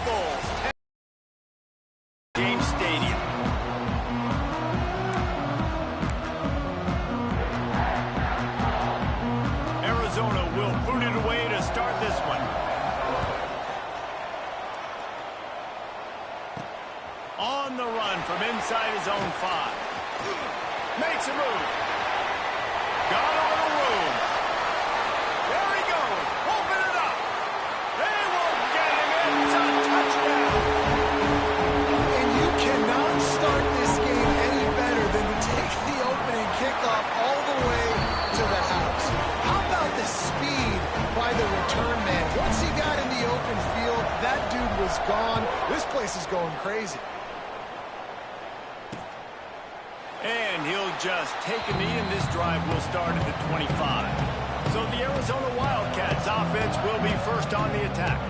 Bulls. James Stadium. Arizona will boot it away to start this one. On the run from inside his own 5. Makes a move. Got all the room. There he goes. Open it up. They won't get him in. It's a touchdown. And you cannot start this game any better than to take the opening kickoff all the way to the house. How about the speed by the return man? Once he got in the open field, that dude was gone. This place is going crazy. And he'll just take a knee, and this drive will start at the 25. So the Arizona Wildcats offense will be first on the attack.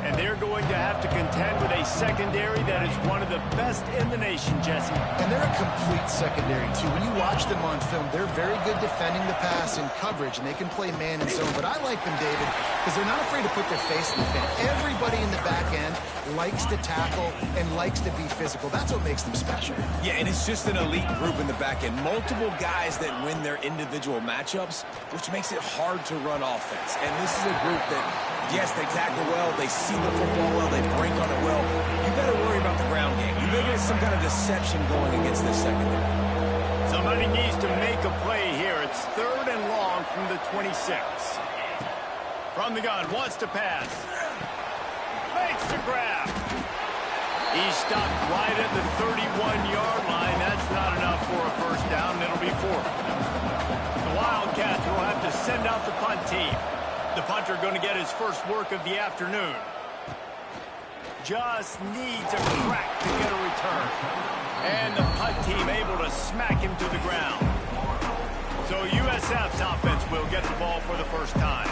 And they're going to have to contend with a secondary that is one of the best in the nation, Jesse. And they're a complete secondary, too. When you watch them on film, they're very good defending the pass and coverage, and they can play man and zone. But I like them, David, because they're not afraid to put their face in the fan. Everybody in the back end likes to tackle and likes to be physical. That's what makes them special. Yeah, and it's just an elite group in the back end. Multiple guys that win their individual matchups, which makes it hard to run offense. And this is a group that, yes, they tackle well, they see the football well, they break on it well. You better worry about the ground game. You better get some kind of deception going against this secondary. Somebody needs to make a play here. It's 3rd and long from the 26. From the gun, wants to pass. Makes the grab. He's stopped right at the 31-yard line. That's not enough for a first down. It'll be 4th. The Wildcats will have to send out the punt team. The punter going to get his first work of the afternoon. Just needs a crack to get a return. And the punt team able to smack him to the ground. So USF's offense will get the ball for the first time.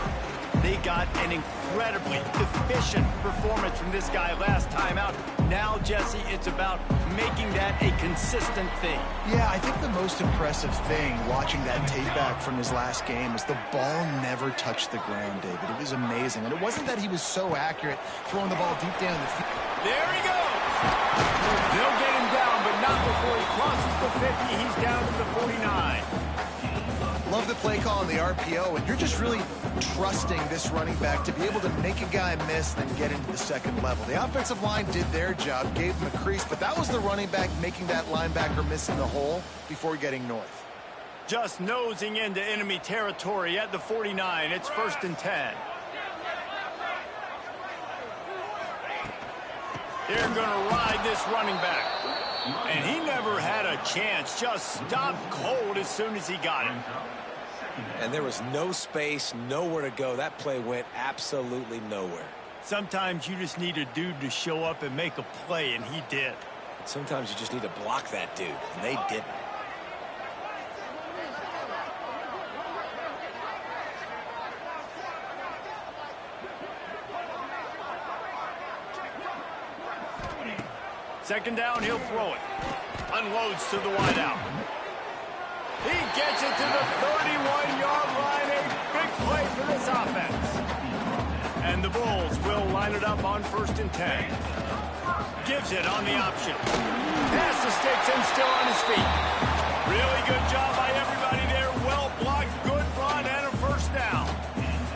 They got an incredibly efficient performance from this guy last time out. Now, Jesse, it's about making that a consistent thing. Yeah, I think the most impressive thing watching that tape back from his last game is the ball never touched the ground, David. It was amazing. And it wasn't that he was so accurate throwing the ball deep down the field. There he goes. They'll get him down, but not before he crosses the 50. He's down to the 49. Love the play call on the RPO, and you're just really trusting this running back to be able to make a guy miss, then get into the second level. The offensive line did their job, gave him a crease, but that was the running back making that linebacker miss in the hole before getting north. Just nosing into enemy territory at the 49. It's 1st and 10. They're going to ride this running back. And he never had a chance. Just stopped cold as soon as he got him. And there was no space, nowhere to go. That play went absolutely nowhere. Sometimes you just need a dude to show up and make a play, and he did. Sometimes you just need to block that dude, and they didn't. Second down, he'll throw it. Unloads to the wideout. He gets it to the 31-yard line. A big play for this offense. And the Bulls will line it up on 1st and 10. Gives it on the option. Pass the sticks and still on his feet. Really good job by everybody there. Well blocked, good run, and a first down.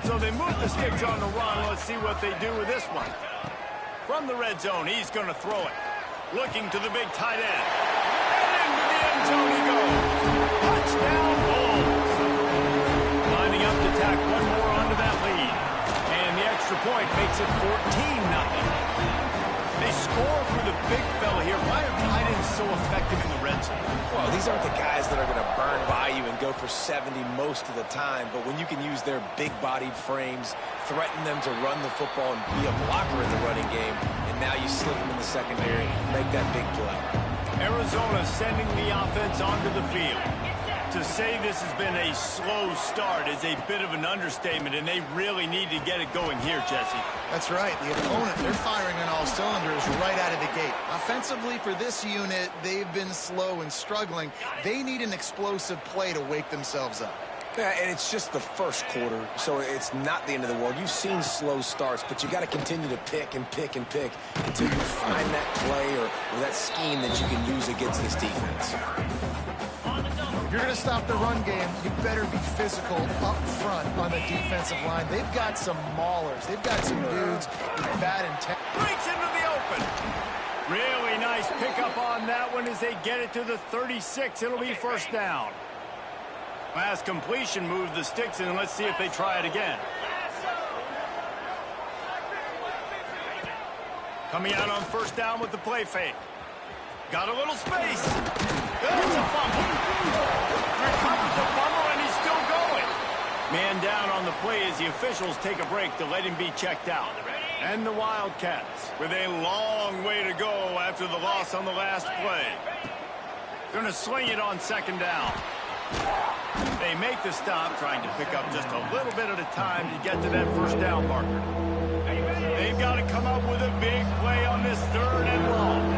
So they move the sticks on the run. Let's see what they do with this one. From the red zone, he's going to throw it. Looking to the big tight end. And into the end zone he goes. Touchdown, Bulls. Lining up to tack one more onto that lead. And the extra point makes it 14-0. They score for the big fella here. Why are tight ends so effective in the red zone? Well, these aren't the guys that are going to burn by you and go for 70 most of the time. But when you can use their big-bodied frames, threaten them to run the football and be a blocker in the running game, and now you slip them in the secondary, make that big play. Arizona sending the offense onto the field. To say this has been a slow start is a bit of an understatement, and they really need to get it going here, Jesse. That's right. The opponent, they're firing on all cylinders right out of the gate. Offensively, for this unit, they've been slow and struggling. They need an explosive play to wake themselves up. Yeah, and it's just the first quarter, so it's not the end of the world. You've seen slow starts, but you got to continue to pick and pick and pick until you find that play or that scheme that you can use against this defense. If you're going to stop the run game, you better be physical up front on the defensive line. They've got some maulers. They've got some dudes with bad intent. Breaks into the open. Really nice pickup on that one as they get it to the 36. It'll be first down. Last completion moved the sticks in. Let's see if they try it again. Coming out on first down with the play fake. Got a little space. There's a fumble. Recovers the fumble, and he's still going. Man down on the play as the officials take a break to let him be checked out. And the Wildcats with a long way to go after the loss on the last play. Going to sling it on second down. They make the stop, trying to pick up just a little bit at a time to get to that first down marker. They've got to come up with a big play on this third and long.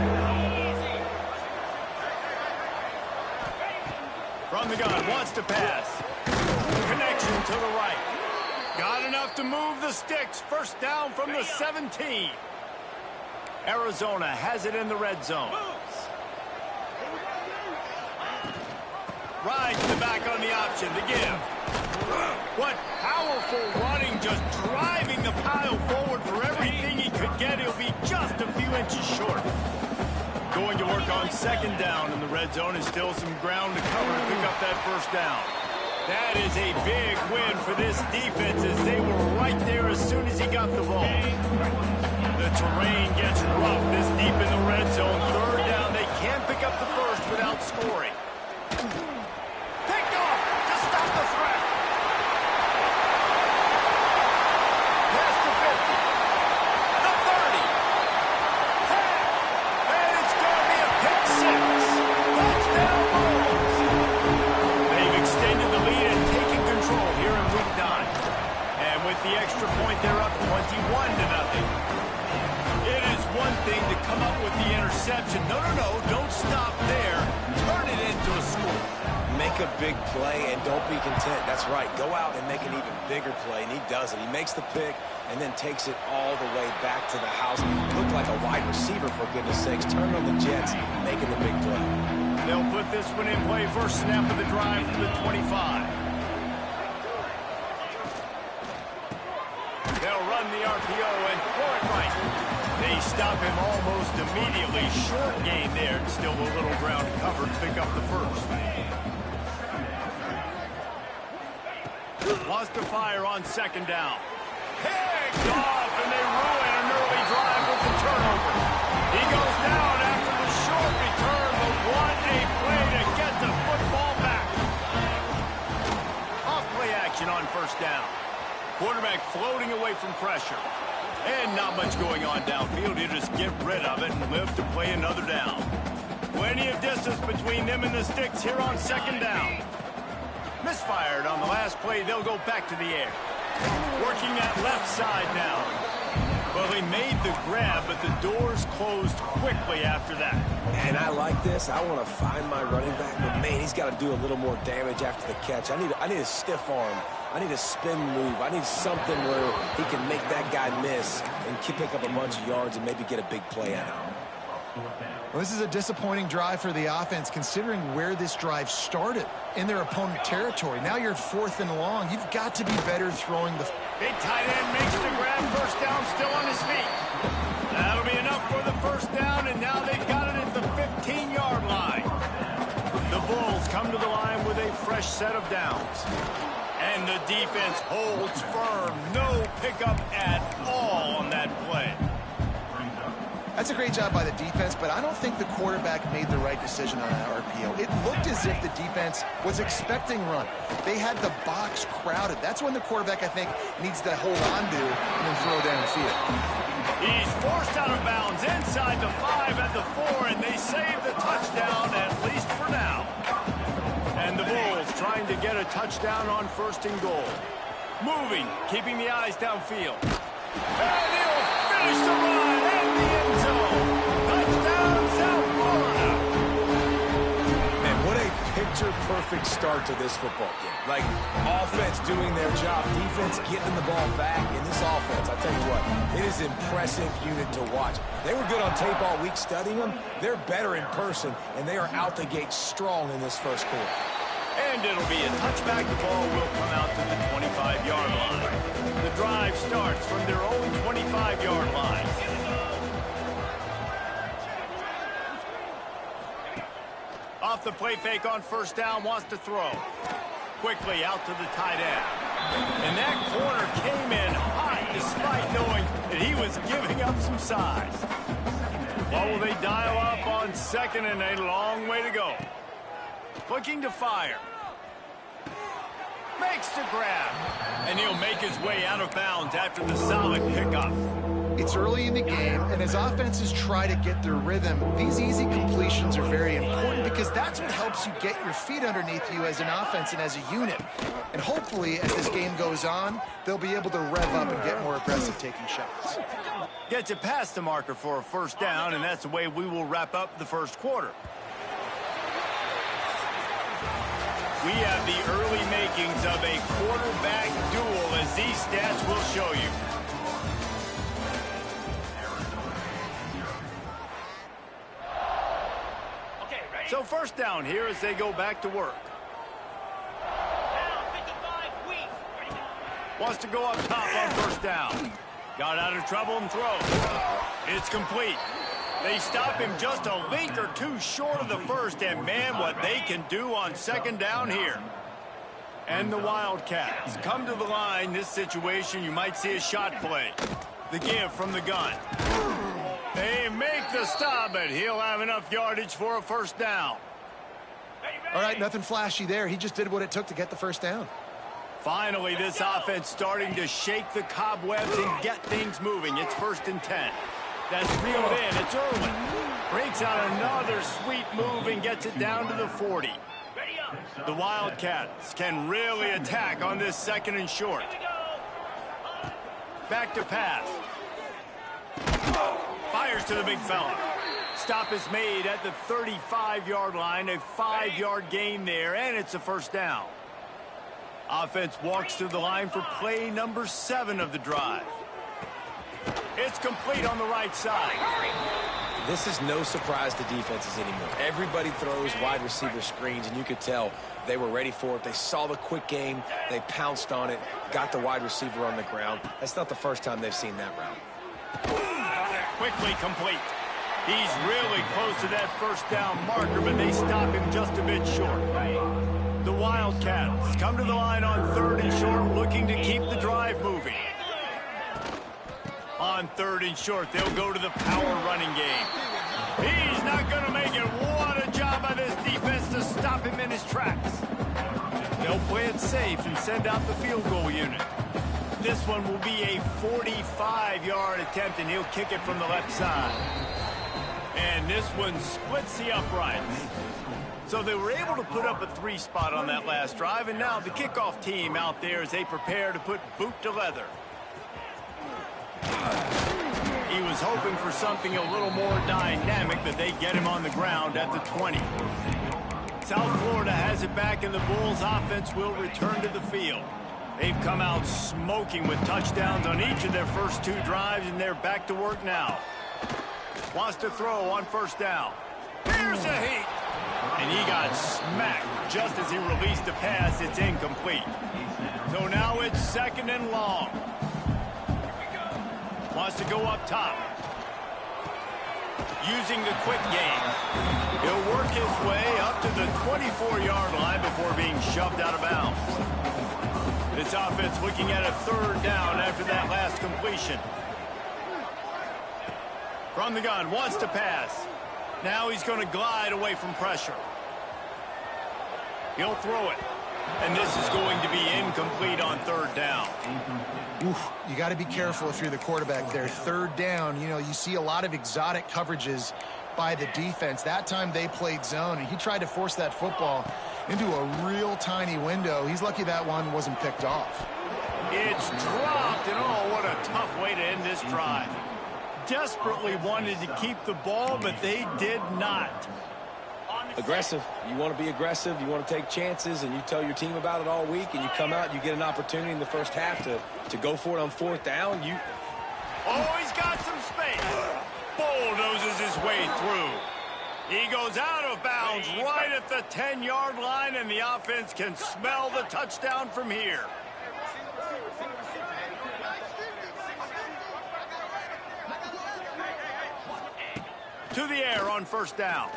From the gun, wants to pass. Connection to the right. Got enough to move the sticks. First down from the 17. Arizona has it in the red zone. Rides the back on the option to give. What powerful running, just driving the pile forward for everything he could get. He'll be just a few inches short. Going to work on second down in the red zone is still some ground to cover to pick up that first down. That is a big win for this defense as they were right there as soon as he got the ball. The terrain gets rough this deep in the red zone. Third down, they can't pick up the first without scoring. Picked off to stop the threat. Past the 50. The 30. 10. And it's going to be a pick six. Touchdown Bulls. They've extended the lead and taken control here in week 9. And with the extra point, they're up 21-0. It is one thing to come up with the interception. No, don't stop there. Turn it into a score. Make a big play and don't be content. That's right. Go out and make an even bigger play, and he does it. He makes the pick and then takes it all the way back to the house. Looked like a wide receiver, for goodness sakes. Turned on the Jets, making the big play. They'll put this one in play. First snap of the drive from the 25. They'll run the RPO and throw it right. They stop him almost immediately. Short gain there. Still a little ground covered to pick up the first. Wants to fire on second down. Picked off, and they ruin an early drive with the turnover. He goes down after the short return, but what a play to get the football back. Off play action on first down. Quarterback floating away from pressure. And not much going on downfield. You just get rid of it and live to play another down. Plenty of distance between them and the sticks here on second down. Misfired on the last play. They'll go back to the air. Working that left side now. Well, he made the grab, but the doors closed quickly after that. And I like this. I want to find my running back, but man, he's got to do a little more damage after the catch. I need a stiff arm. I need a spin move. I need something where he can make that guy miss and pick up a bunch of yards and maybe get a big play out of him. Well, this is a disappointing drive for the offense, considering where this drive started in their opponent territory. Now you're 4th and long. You've got to be better throwing the... Big tight end makes the grab. First down, still on his feet. That'll be enough for the first down, and now they've got it at the 15-yard line. The Bulls come to the line with a fresh set of downs. And the defense holds firm. No pickup at all on that play. That's a great job by the defense, but I don't think the quarterback made the right decision on that RPO. It looked as if the defense was expecting run. They had the box crowded. That's when the quarterback, I think, needs to hold on to and then throw downfield. He's forced out of bounds inside the 5 at the 4, and they save the touchdown, at least for now. And the Bulls trying to get a touchdown on first and goal. Moving, keeping the eyes downfield. And he'll finish the run in the end zone. Touchdown, South Florida. Man, what a picture-perfect perfect start to this football game. Like, offense doing their job, defense getting the ball back. In this offense, I'll tell you what, it is an impressive unit to watch. They were good on tape all week studying them. They're better in person, and they are out the gate strong in this first quarter. And it'll be a touchback. The ball will come out to the 25-yard line. The drive starts from their own 25-yard line. Off the play fake on first down, wants to throw. Quickly out to the tight end. And that corner came in hot despite knowing that he was giving up some size. What will they dial up on second and a long way to go? Looking to fire. Makes the grab. And he'll make his way out of bounds after the solid pickup. It's early in the game, and as offenses try to get their rhythm, these easy completions are very important because that's what helps you get your feet underneath you as an offense and as a unit. And hopefully, as this game goes on, they'll be able to rev up and get more aggressive taking shots. Gets it past the marker for a first down, and that's the way we will wrap up the first quarter. We have the early makings of a quarterback duel, as these stats will show you. So first down here as they go back to work. Wants to go up top on first down. Got out of trouble and throws. It's complete. They stop him just a link or two short of the first, and man, what they can do on second down here. And the Wildcats come to the line. This situation, you might see a shot play. The give from the gun. They make the stop, but he'll have enough yardage for a first down. All right, nothing flashy there. He just did what it took to get the first down. Finally, this offense starting to shake the cobwebs and get things moving. It's 1st and 10. That's reeled in. It's early. Breaks out another sweet move and gets it down to the 40. The Wildcats can really attack on this 2nd and short. Back to pass. Fires to the big fella. Stop is made at the 35-yard line. A 5-yard gain there, and it's a first down. Offense walks to the line for play number 7 of the drive. It's complete on the right side. This is no surprise to defenses anymore. Everybody throws wide receiver screens, and you could tell they were ready for it. They saw the quick game. They pounced on it, got the wide receiver on the ground. That's not the first time they've seen that route. Quickly complete. He's really close to that first down marker, but they stop him just a bit short. The Wildcats come to the line on 3rd and short, looking to keep the drive moving. On 3rd and short, they'll go to the power running game. He's not going to make it. What a job by this defense to stop him in his tracks. They'll play it safe and send out the field goal unit. This one will be a 45-yard attempt, and he'll kick it from the left side. And this one splits the uprights. So they were able to put up a 3 spot on that last drive, and now the kickoff team out there as they prepare to put boot to leather. He was hoping for something a little more dynamic, but they get him on the ground at the 20. South Florida has it back, and the Bulls offense will return to the field. They've come out smoking with touchdowns on each of their first 2 drives, and they're back to work now. Wants to throw on first down. Here's a heat. And he got smacked just as he released the pass. It's incomplete. So now it's 2nd and long. Wants to go up top. Using the quick game. He'll work his way up to the 24-yard line before being shoved out of bounds. This offense looking at a 3rd down after that last completion. From the gun, wants to pass. Now he's going to glide away from pressure. He'll throw it. And this is going to be incomplete on 3rd down. Oof, you got to be careful if you're the quarterback there. 3rd down, you know, you see a lot of exotic coverages by the defense. That time they played zone, and he tried to force that football into a real tiny window. He's lucky that one wasn't picked off. It's dropped, and oh, what a tough way to end this drive. Desperately wanted to keep the ball, but they did not. Aggressive. You want to be aggressive. You want to take chances, and you tell your team about it all week, and you come out and you get an opportunity in the first half to go for it on fourth down. Oh, he's got some space. Bulldozes his way through. He goes out of bounds right at the 10-yard line, and the offense can smell the touchdown from here. To the air on first down.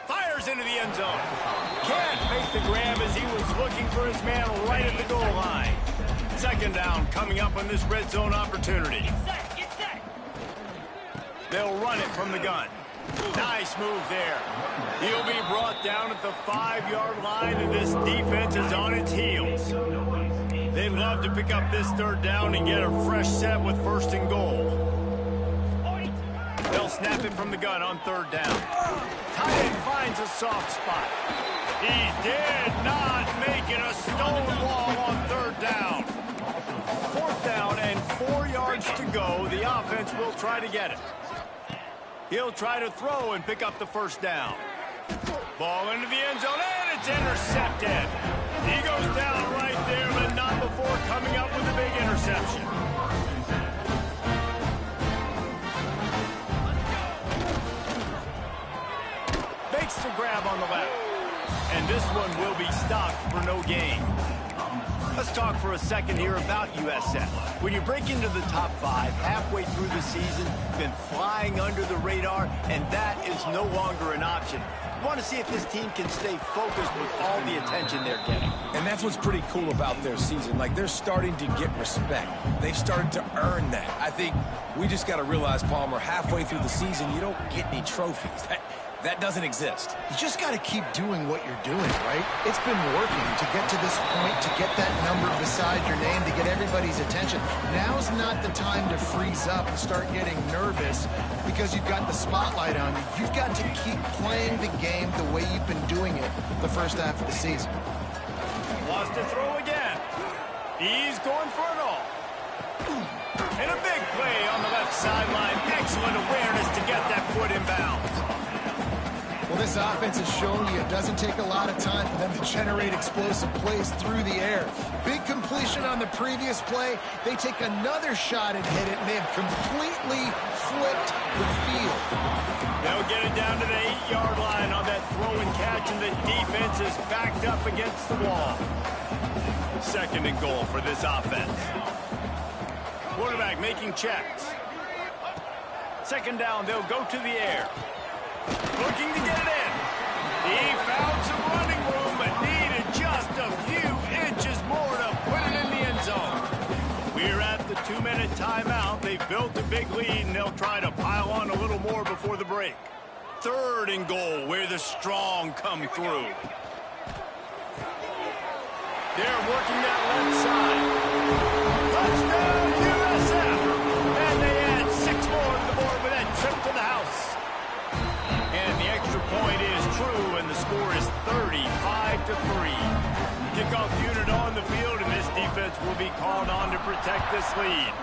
Fires into the end zone. Can't make the grab as he was looking for his man right at the goal line. Second down coming up on this red zone opportunity. Get set. They'll run it from the gun. Nice move there. He'll be brought down at the 5-yard line, and this defense is on its heels. They'd love to pick up this third down and get a fresh set with first and goal. They'll snap it from the gun on third down. Tight end finds a soft spot. He did not make it a stone wall on third down. Fourth down and 4 yards to go. The offense will try to get it. He'll try to throw and pick up the first down. Ball into the end zone, and it's intercepted. He goes down right there, but not before coming up with a big interception. Makes the grab on the left. And this one will be stopped for no gain. Let's talk for a second here about USF. When you break into the top 5 halfway through the season, been flying under the radar, and that is no longer an option. You want to see if this team can stay focused with all the attention they're getting. And that's what's pretty cool about their season. Like, they're starting to get respect. They've started to earn that. I think we just got to realize, Palmer, halfway through the season, you don't get any trophies. That doesn't exist. You just got to keep doing what you're doing, right? It's been working to get to this point, to get that number beside your name, to get everybody's attention. Now's not the time to freeze up and start getting nervous because you've got the spotlight on you. You've got to keep playing the game the way you've been doing it the first half of the season. Wants to throw again. He's going for it all. And a big play on the left sideline. Excellent awareness to get that foot in bounds. Well, this offense has shown you it doesn't take a lot of time for them to generate explosive plays through the air. Big completion on the previous play. They take another shot and hit it, and they have completely flipped the field. They'll get it down to the 8-yard line on that throw and catch, and the defense is backed up against the wall. Second and goal for this offense. Quarterback making checks. Second down, they'll go to the air. Looking to get it in. He found some running room, but needed just a few inches more to put it in the end zone. We're at the 2-minute timeout. They've built a big lead, and they'll try to pile on a little more before the break. Third and goal, where the strong come through. They're working that left side. Touchdown, USF! And they add 6 more to the board with that trip to the house. And the extra point is true, and the score is 35-3. Kickoff unit on the field, and this defense will be called on to protect this lead.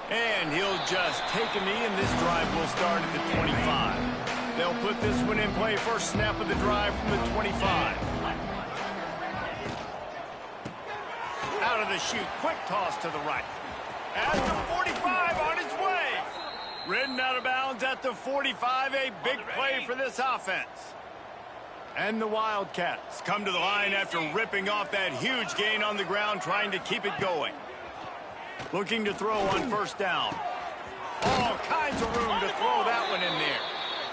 And he'll just take a knee, and this drive will start at the 25. They'll put this one in play. First snap of the drive from the 25. Out of the chute, quick toss to the right. At the 45, on its way. Ridden out of bounds at the 45, a big play for this offense. And the Wildcats come to the line after ripping off that huge gain on the ground, trying to keep it going. Looking to throw on first down. All kinds of room to throw that one in there.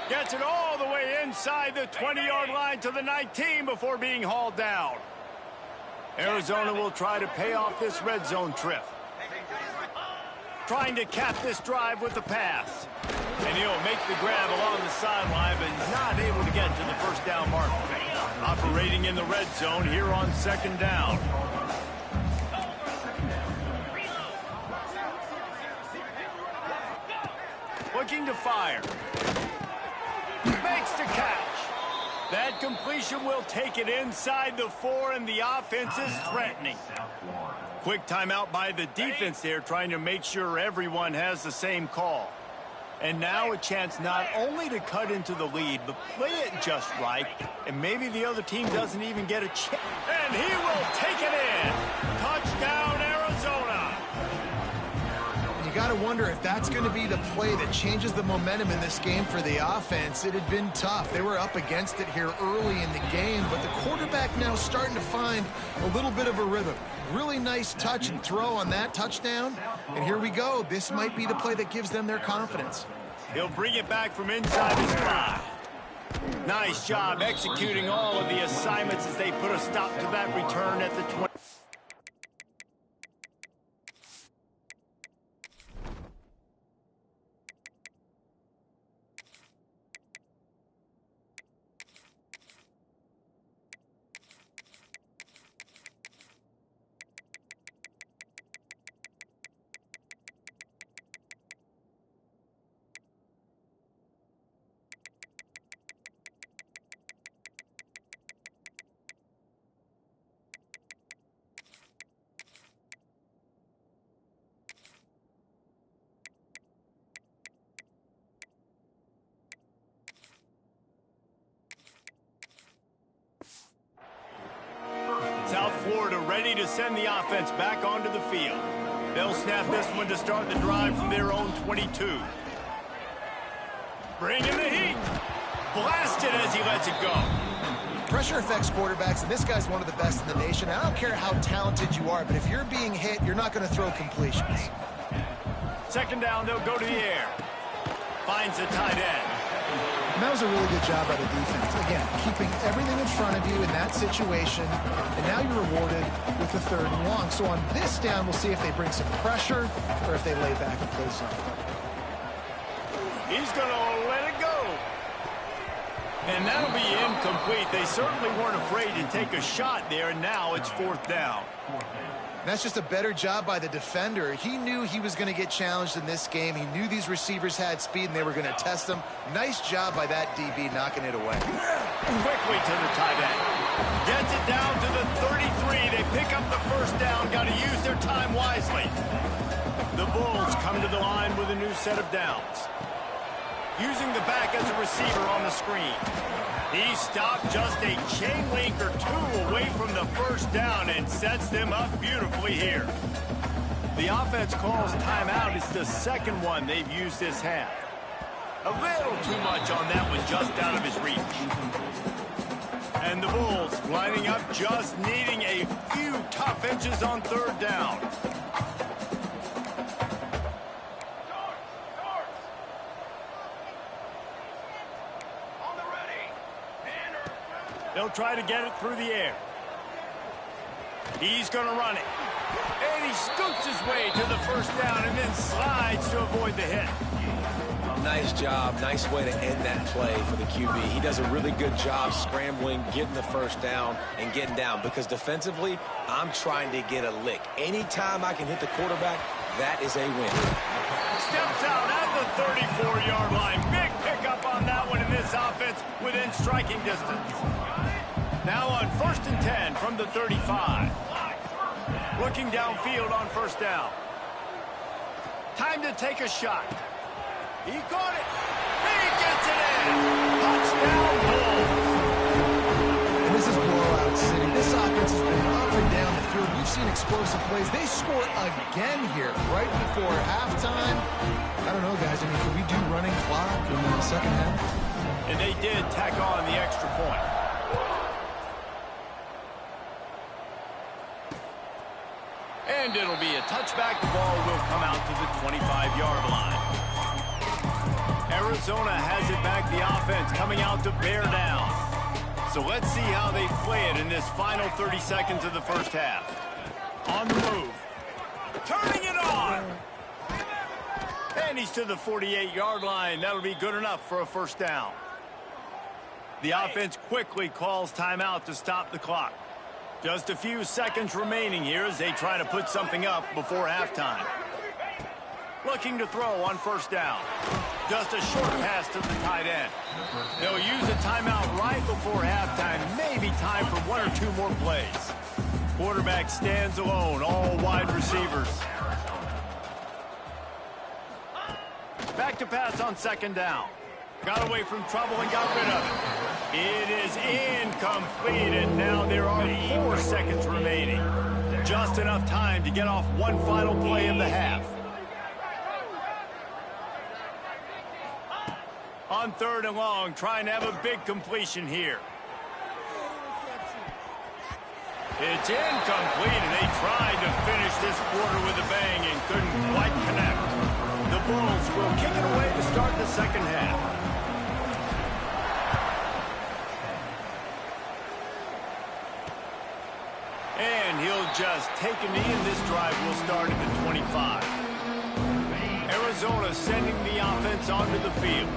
Gets it all the way inside the 20-yard line to the 19 before being hauled down. Arizona will try to pay off this red zone trip. Trying to cap this drive with the pass. And he'll make the grab along the sideline, but not able to get to the first down marker. Operating in the red zone here on second down. Looking to fire. Makes the catch. That completion will take it inside the 4, and the offense is threatening. Quick timeout by the defense there, trying to make sure everyone has the same call. And now a chance not only to cut into the lead, but play it just right. And maybe the other team doesn't even get a chance. And he will take it in. Touchdown, Arizona. You got to wonder if that's going to be the play that changes the momentum in this game for the offense. It had been tough. They were up against it here early in the game, but the quarterback now starting to find a little bit of a rhythm. Really nice touch and throw on that touchdown. And here we go. This might be the play that gives them their confidence. He'll bring it back from inside his 5. Nice job executing all of the assignments as they put a stop to that return at the 20. South Florida ready to send the offense back onto the field. They'll snap this one to start the drive from their own 22. Bring in the heat. Blasted as he lets it go. Pressure affects quarterbacks, and this guy's one of the best in the nation. I don't care how talented you are, but if you're being hit, you're not going to throw completions. Second down, they'll go to the air. Finds the tight end. And that was a really good job by the defense. Again, keeping everything in front of you in that situation, and now you're rewarded with the 3rd and long. So on this down, we'll see if they bring some pressure or if they lay back and play something. He's going to let it go. And that'll be incomplete. They certainly weren't afraid to take a shot there, and now it's 4th down. That's just a better job by the defender. He knew he was going to get challenged in this game. He knew these receivers had speed, and they were going to test him. Nice job by that DB knocking it away. Quickly to the tight end. Gets it down to the 33. They pick up the 1st down. Got to use their time wisely. The Bulls come to the line with a new set of downs. Using the back as a receiver on the screen. He stopped just a chain link or 2 away from the 1st down and sets them up beautifully here. The offense calls timeout. It's the 2nd one they've used this half. A little too much on that one, just out of his reach. And the Bulls lining up, just needing a few tough inches on 3rd down. They'll try to get it through the air. He's going to run it. And he scoots his way to the 1st down and then slides to avoid the hit. Nice job. Nice way to end that play for the QB. He does a really good job scrambling, getting the 1st down, and getting down. Because defensively, I'm trying to get a lick. Anytime I can hit the quarterback, that is a win. Steps out at the 34-yard line. Big pickup on that one in this offense within striking distance. Now on 1st and 10 from the 35. Looking downfield on 1st down. Time to take a shot. He got it. He gets it in. Touchdown, Bulls. And this is blowout city. This offense has been up and down the field. We've seen explosive plays. They score again here right before halftime. I don't know, guys. I mean, can we do running clock in the 2nd half? And they did tack on the extra point. And it'll be a touchback. The ball will come out to the 25-yard line. Arizona has it back. The offense coming out to bear down. So let's see how they play it in this final 30 seconds of the 1st half. On the move. Turning it on. And he's to the 48-yard line. That'll be good enough for a 1st down. The offense quickly calls timeout to stop the clock. Just a few seconds remaining here as they try to put something up before halftime. Looking to throw on 1st down. Just a short pass to the tight end. They'll use a timeout right before halftime. Maybe time for 1 or 2 more plays. Quarterback stands alone, all wide receivers. Back to pass on second down. Got away from trouble and got rid of it. It is incomplete, and now there are 4 seconds remaining. Just enough time to get off one final play of the half. On 3rd and long, trying to have a big completion here. It's incomplete, and they tried to finish this quarter with a bang and couldn't quite connect. The Bulls will kick it away to start the second half. And he'll just take a knee, and this drive will start at the 25. Arizona sending the offense onto the field.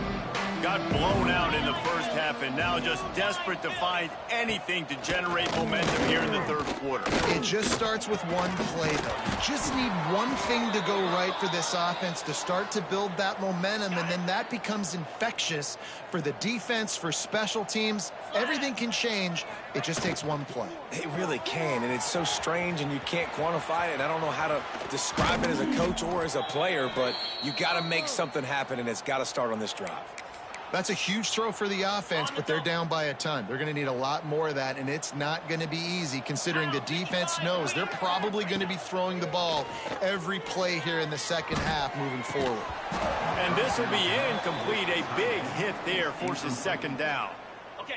Got blown out in the first half and now just desperate to find anything to generate momentum here in the 3rd quarter. It just starts with one play, though. You just need one thing to go right for this offense to start to build that momentum, and then that becomes infectious for the defense, for special teams. Everything can change. It just takes one play. It really can, and it's so strange, and you can't quantify it. I don't know how to describe it as a coach or as a player, but you got to make something happen, and it's got to start on this drive. That's a huge throw for the offense, but they're down by a ton. They're going to need a lot more of that, and it's not going to be easy considering the defense knows they're probably going to be throwing the ball every play here in the second half moving forward. And this will be incomplete. A big hit there forces second down.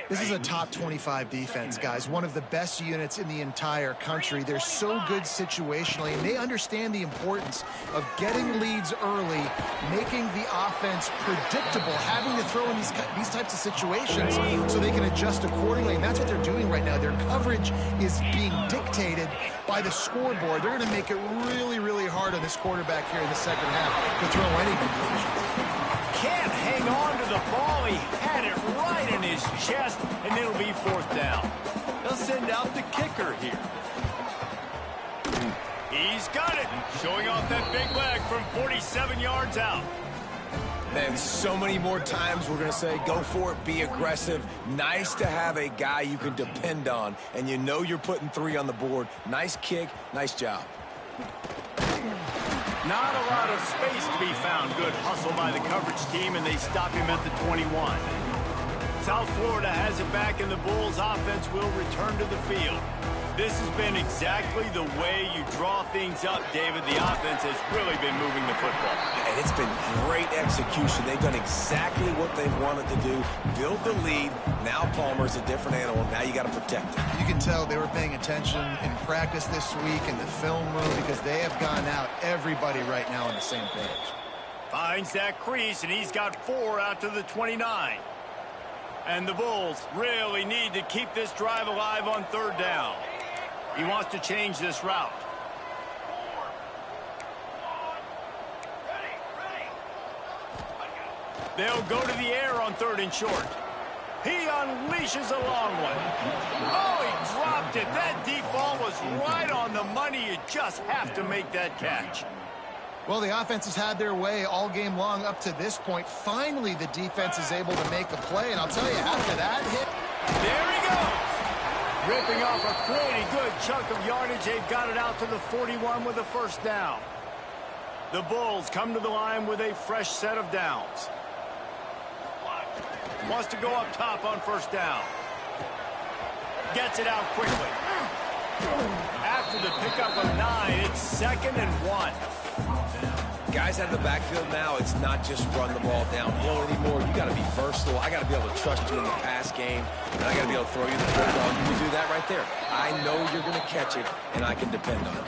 This is a top 25 defense, guys. One of the best units in the entire country. They're so good situationally, and they understand the importance of getting leads early, making the offense predictable, having to throw in these types of situations so they can adjust accordingly. And that's what they're doing right now. Their coverage is being dictated by the scoreboard. They're going to make it really, really hard on this quarterback here in the second half to throw any completions. Can't hang on to the ball. He had it right in his chest, and it'll be 4th down. They'll send out the kicker here. He's got it, showing off that big leg from 47 yards out. Man, so many more times we're going to say, go for it, be aggressive. Nice to have a guy you can depend on, and you know you're putting 3 on the board. Nice kick, nice job. Not a lot of space to be found. Good hustle by the coverage team, and they stop him at the 21. South Florida has it back, and the Bulls offense will return to the field. This has been exactly the way you draw things up, David. The offense has really been moving the football. And it's been great execution. They've done exactly what they've wanted to do. Build the lead. Now Palmer's a different animal. Now you got to protect him. You can tell they were paying attention in practice this week in the film room because they have gone out, everybody right now on the same page. Finds that crease, and he's got 4 out to the 29. And the Bulls really need to keep this drive alive on 3rd down. He wants to change this route. They'll go to the air on 3rd and short. He unleashes a long one. Oh, he dropped it. That deep ball was right on the money. You just have to make that catch. Well, the offense has had their way all game long up to this point. Finally, the defense is able to make a play, and I'll tell you, after that hit... There he goes! Ripping off a pretty good chunk of yardage. They've got it out to the 41 with a 1st down. The Bulls come to the line with a fresh set of downs. Wants to go up top on 1st down. Gets it out quickly. After the pickup of 9, it's 2nd and 1. Guys out of the backfield now, it's not just run the ball downhill anymore. You got to be versatile. I got to be able to trust you in the pass game, and I got to be able to throw you the football. You can do that right there. I know you're going to catch it, and I can depend on it.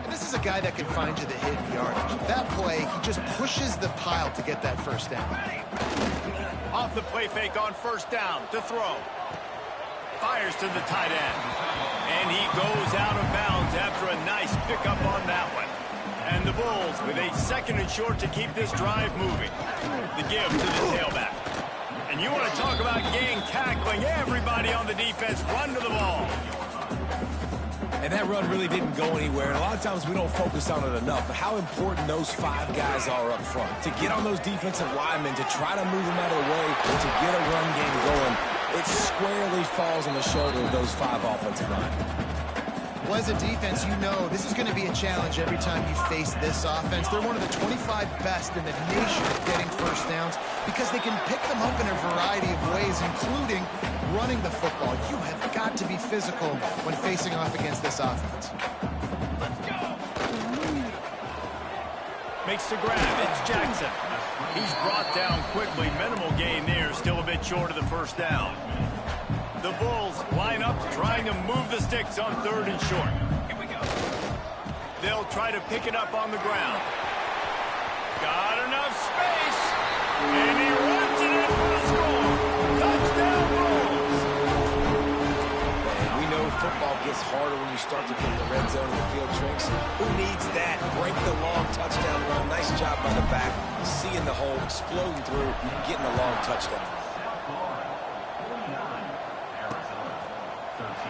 And this is a guy that can find you the hidden yardage. That play, he just pushes the pile to get that 1st down. Off the play fake on 1st down to throw. Fires to the tight end. And he goes out of bounds after a nice pickup on that one. And the Bulls with a 2nd and short to keep this drive moving. The give to the tailback. And you want to talk about gang tackling. Everybody on the defense run to the ball. And that run really didn't go anywhere. And a lot of times we don't focus on it enough. But how important those 5 guys are up front. To get on those defensive linemen, to try to move them out of the way, to get a run game going, it squarely falls on the shoulder of those 5 offensive linemen. Well, as a defense, you know this is going to be a challenge every time you face this offense. They're one of the 25 best in the nation at getting first downs because they can pick them up in a variety of ways, including running the football. You have got to be physical when facing off against this offense. Makes the grab. It's Jackson. He's brought down quickly. Minimal gain there. Still a bit short of the first down. The Bulls line up trying to move the sticks on 3rd and short. Here we go. They'll try to pick it up on the ground. Got enough space. And he runs it in for the score. Touchdown Bulls. Man, we know football gets harder when you start to get in the red zone and the field shrinks. Who needs that? Break the long touchdown run. Nice job by the back. Seeing the hole, exploding through, getting a long touchdown.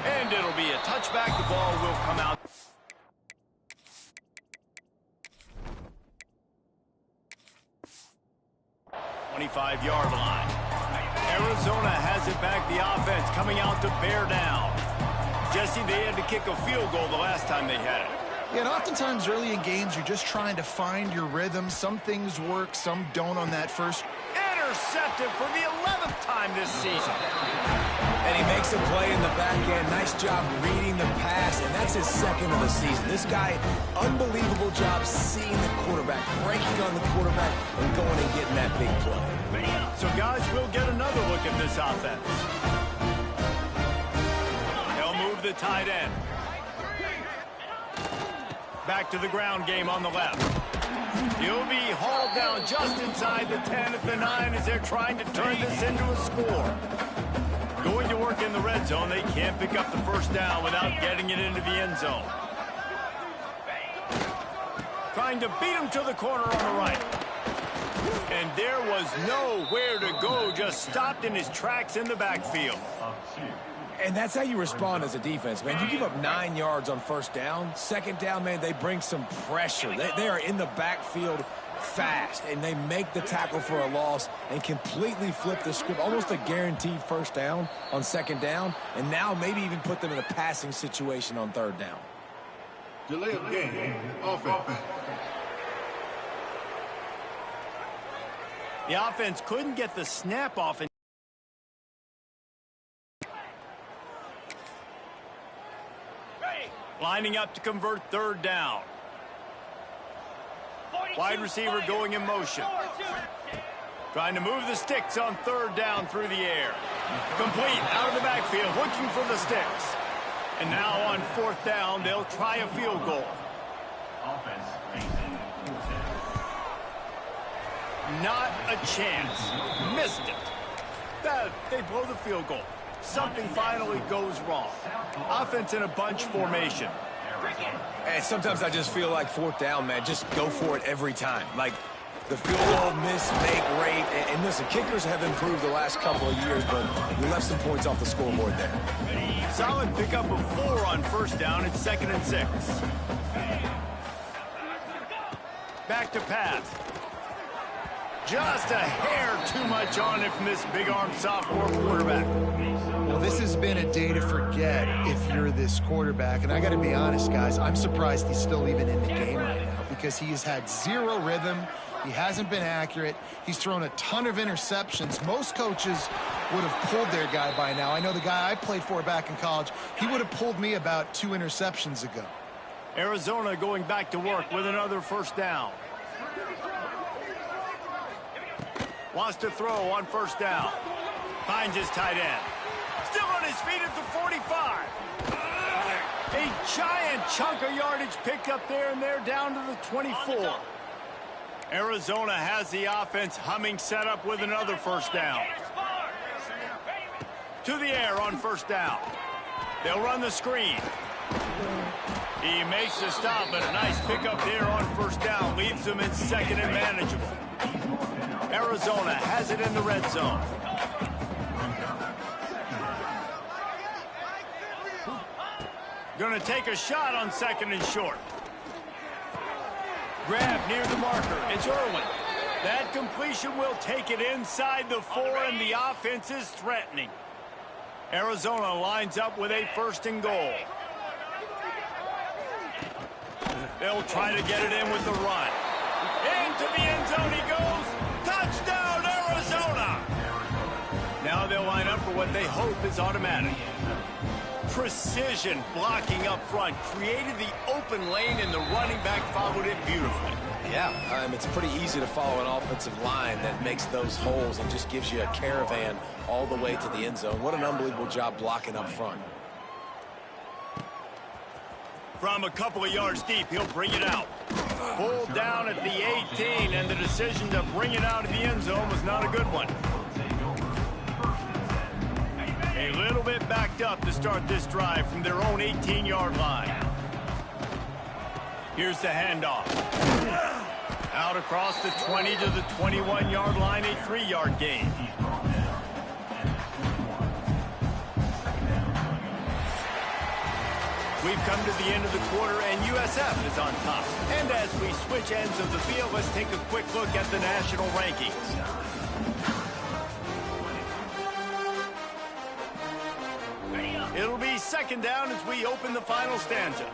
And it'll be a touchback. The ball will come out. Twenty-five-yard line. Arizona has it back. The offense coming out to bear down. Jesse, they had to kick a field goal the last time they had it. Yeah, and oftentimes early in games, you're just trying to find your rhythm. Some things work, some don't on that first. Intercepted for the 11th time this season. And he makes a play in the back end. Nice job reading the pass, and that's his 2nd of the season. This guy, unbelievable job seeing the quarterback, breaking on the quarterback, and going and getting that big play. So, guys, we'll get another look at this offense. They'll move the tight end. Back to the ground game on the left. He'll be hauled down just inside the 10 at the 9 as they're trying to turn this into a score. Going to work in the red zone. They can't pick up the first down without getting it into the end zone. Trying to beat him to the corner on the right. And there was nowhere to go. Just stopped in his tracks in the backfield. And that's how you respond as a defense, man. You give up 9 yards on first down. 2nd down, man, they bring some pressure. They are in the backfield fast, and they make the tackle for a loss and completely flip the script. Almost a guaranteed first down on 2nd down, and now maybe even put them in a passing situation on 3rd down. Delay of game, offense. The offense couldn't get the snap off. Lining up to convert 3rd down. Wide receiver going in motion. Trying to move the sticks on 3rd down through the air. Complete out of the backfield, looking for the sticks. And now on 4th down, they'll try a field goal. Not a chance. Missed it. They blow the field goal. Something finally goes wrong. Offense in a bunch formation. And sometimes I just feel like 4th down, man, just go for it every time. Like the field goal miss, make rate. And listen, kickers have improved the last couple of years, but we left some points off the scoreboard there. Solid pickup of 4 on 1st down. It's 2nd and 6. Back to pass. Just a hair too much on it from this big-armed sophomore quarterback. Well, this has been a day to forget if you're this quarterback. And I got to be honest, guys, I'm surprised he's still even in the game right now because he has had 0 rhythm. He hasn't been accurate. He's thrown a ton of interceptions. Most coaches would have pulled their guy by now. I know the guy I played for back in college, he would have pulled me about 2 interceptions ago. Arizona going back to work with another 1st down. Wants to throw on 1st down. Finds his tight end. Still on his feet at the 45. A giant chunk of yardage picked up there, and they're down to the 24. Arizona has the offense humming, set up with another 1st down. To the air on 1st down. They'll run the screen. He makes the stop, but a nice pickup there on 1st down. Leaves them in 2nd and manageable. Arizona has it in the red zone. Going to take a shot on 2nd and short. Grab near the marker. It's Irwin. That completion will take it inside the 4, and the offense is threatening. Arizona lines up with a 1st and goal. They'll try to get it in with the run. Into the end zone he goes. Touchdown, Arizona! Now they'll line up for what they hope is automatic. Precision blocking up front created the open lane, and the running back followed it beautifully. Yeah, it's pretty easy to follow an offensive line that makes those holes and just gives you a caravan all the way to the end zone. What an unbelievable job blocking up front. From a couple of yards deep, he'll bring it out. Pulled down at the 18, and the decision to bring it out of the end zone was not a good one. A little bit backed up to start this drive from their own 18-yard line. Here's the handoff. Out across the 20 to the 21-yard line, a 3-yard gain. We've come to the end of the quarter, and USF is on top. And as we switch ends of the field, let's take a quick look at the national rankings. It'll be second down as we open the final stanza.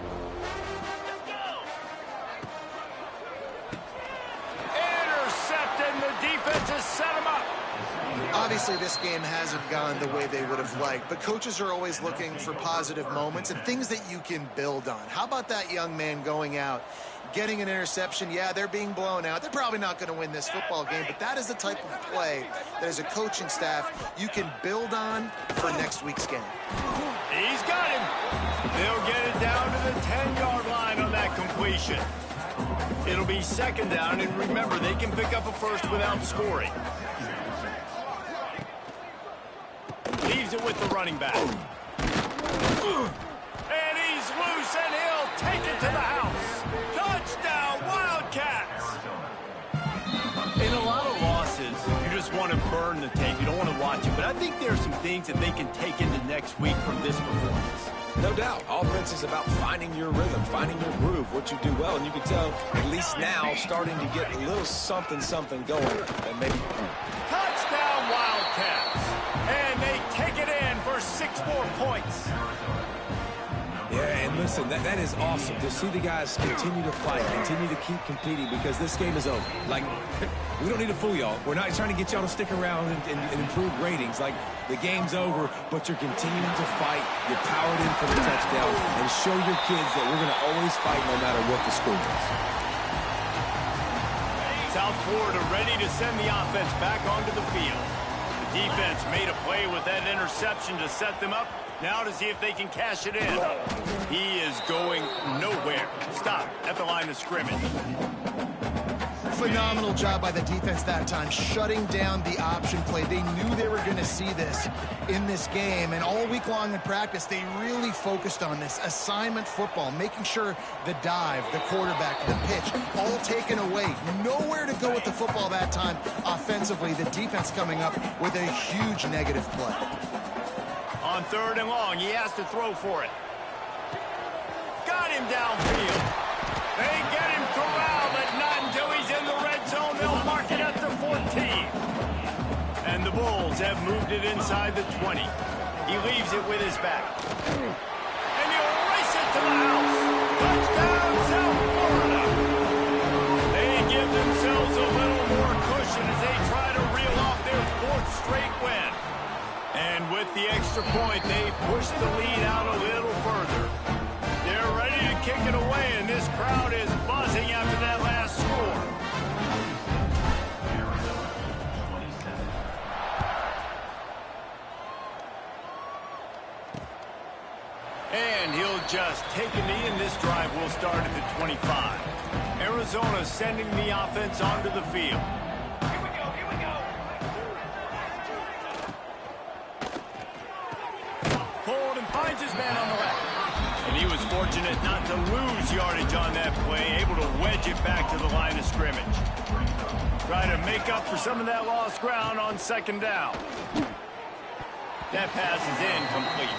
Intercepted, and the defense has set him up. Obviously, this game hasn't gone the way they would have liked, but coaches are always looking for positive moments and things that you can build on. How about that young man going out, getting an interception? Yeah, they're being blown out. They're probably not going to win this football game, but that is the type of play that as a coaching staff you can build on for next week's game. He's got him. They'll get it down to the 10-yard line on that completion. It'll be second down, and remember, they can pick up a first without scoring. Leaves it with the running back. And he's loose, and he'll take it to the house. Touchdown, Wildcats! In a lot of losses, you just want to burn the tape. You don't want to watch it. But I think there are some things that they can take into next week from this performance. No doubt. Offense is about finding your rhythm, finding your groove, what you do well. And you can tell, at least now, starting to get a little something going. And maybe... Touchdown, Wildcats! And they take it in for 6 more points. Yeah, and listen, that is awesome to see the guys continue to fight, continue to keep competing, because this game is over. Like, we don't need to fool y'all. We're not trying to get y'all to stick around and improve ratings. Like, the game's over, but you're continuing to fight. You're powered in for the touchdown, and show your kids that we're going to always fight no matter what the score is. South Florida ready to send the offense back onto the field. The defense made a play with that interception to set them up. Now to see if they can cash it in. He is going nowhere. Stop at the line of scrimmage. Phenomenal job by the defense that time, shutting down the option play. They knew they were going to see this in this game, and all week long in practice, they really focused on this assignment football, making sure the dive, the quarterback, the pitch, all taken away. Nowhere to go with the football that time offensively. The defense coming up with a huge negative play. On 3rd and long, he has to throw for it. Got him downfield. They get him corralled, but not until he's in the red zone. They'll mark it at the 14. And the Bulls have moved it inside the 20. He leaves it with his back. And he'll race it to the house. Touchdown, South Florida. They give themselves a little more cushion as they try to reel off their 4th straight win. And with the extra point, they push the lead out a little further. They're ready to kick it away, and this crowd is buzzing after that last score. And he'll just take a knee, and this drive will start at the 25. Arizona sending the offense onto the field. Pulled and finds his man on the left. And he was fortunate not to lose yardage on that play, able to wedge it back to the line of scrimmage. Try to make up for some of that lost ground on 2nd down. That pass is incomplete.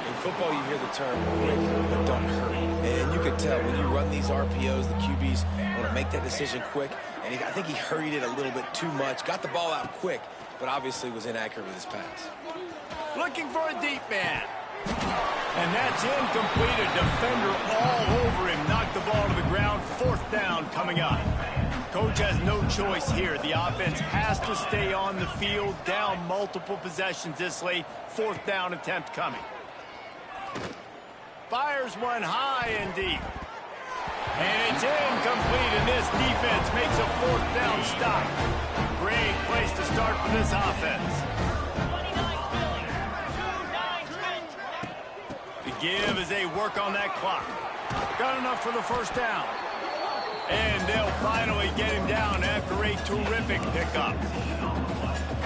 In football, you hear the term quick, but don't hurry. And you can tell when you run these RPOs, the QBs want to make that decision quick. And I think he hurried it a little bit too much, got the ball out quick, but obviously was inaccurate with his pass. Looking for a deep man. And that's incomplete. A defender all over him. Knocked the ball to the ground. 4th down coming up. Coach has no choice here. The offense has to stay on the field, down multiple possessions this late. 4th down attempt coming. Fires one high and deep. And it's incomplete, and this defense makes a 4th down stop. Great place to start for this offense. The give as they work on that clock. Got enough for the 1st down. And they'll finally get him down after a terrific pickup.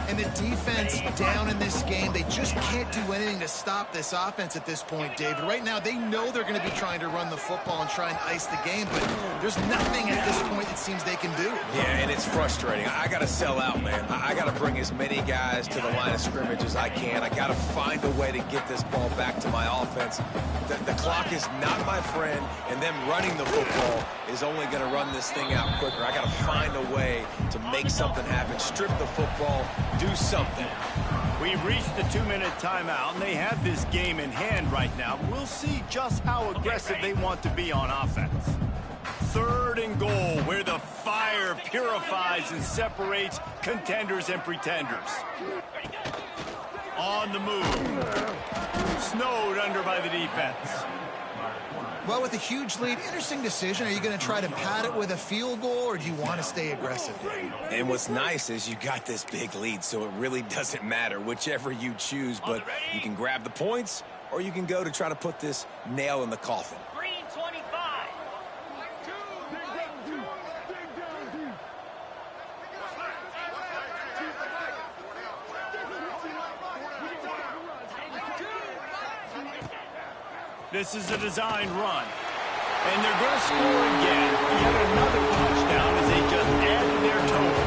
And the defense down in this game, they just can't do anything to stop this offense at this point, David. Right now, they know they're going to be trying to run the football and try and ice the game, but there's nothing at this point it seems they can do. Yeah, and it's frustrating. I got to sell out, man. I got to bring as many guys to the line of scrimmage as I can. I got to find a way to get this ball back to my offense. The clock is not my friend, and them running the football is only going to run this thing out quicker. I got to find a way to make something happen, strip the football, do something. We've reached the 2-minute timeout, and they have this game in hand right now. We'll see just how aggressive they want to be on offense. 3rd and goal, where the fire purifies and separates contenders and pretenders. On the move. Snowed under by the defense. Well, with a huge lead, interesting decision. Are you going to try to pad it with a field goal, or do you want to stay aggressive? And what's nice is you got this big lead, so it really doesn't matter whichever you choose, but you can grab the points, or you can go to try to put this nail in the coffin. Green 25. This is a designed run. And they're going to score again. Yet another touchdown as they just add to their total.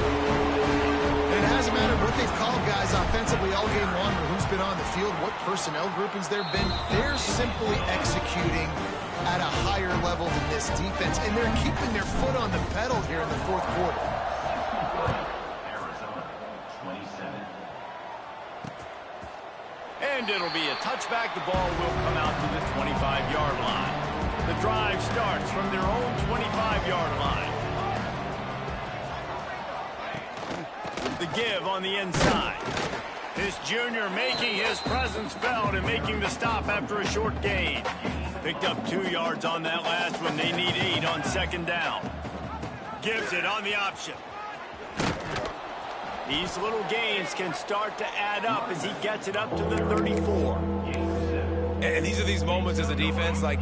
And it hasn't mattered what they've called, guys, offensively all game long, or who's been on the field, what personnel groupings there have been. They're simply executing at a higher level than this defense, and they're keeping their foot on the pedal here in the 4th quarter. And it'll be a touchback. The ball will come out to the 25-yard line. The drive starts from their own 25-yard line. The give on the inside. This junior making his presence felt and making the stop after a short gain. Picked up 2 yards on that last one. They need 8 on 2nd down. Gives it on the option. These little gains can start to add up as he gets it up to the 34. And these are these moments as a defense, like,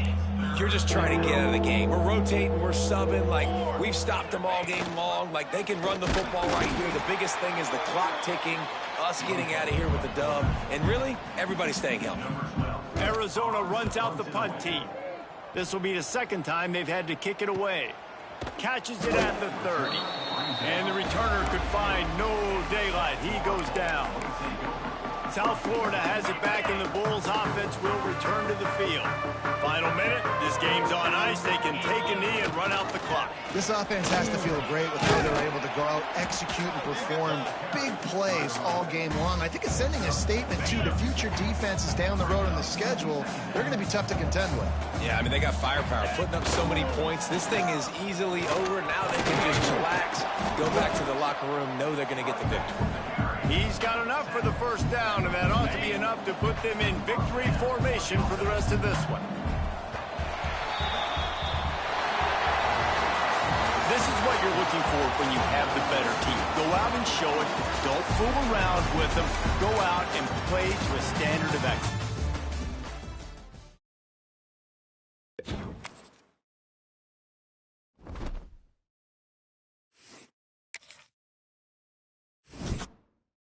you're just trying to get out of the game. We're rotating, we're subbing, like, we've stopped them all game long. Like, they can run the football right here. The biggest thing is the clock ticking, us getting out of here with the dub, and really, everybody staying healthy. Arizona runs out the punt team. This will be the 2nd time they've had to kick it away. Catches it at the 30. And the returner could find no daylight. He goes down. South Florida has it back, and the Bulls offense will return to the field. Final minute. This game's on ice. They can take a knee and run out the clock. This offense has to feel great with how they're able to go out, execute, and perform big plays all game long. I think it's sending a statement, too, to future defenses down the road on the schedule. They're going to be tough to contend with. Yeah, I mean, they got firepower, putting up so many points. This thing is easily over. Now they can just chillax, go back to the locker room, know they're going to get the victory. He's got enough for the 1st down, and that ought to be enough to put them in victory formation for the rest of this one. This is what you're looking for when you have the better team. Go out and show it. Don't fool around with them. Go out and play to a standard of excellence.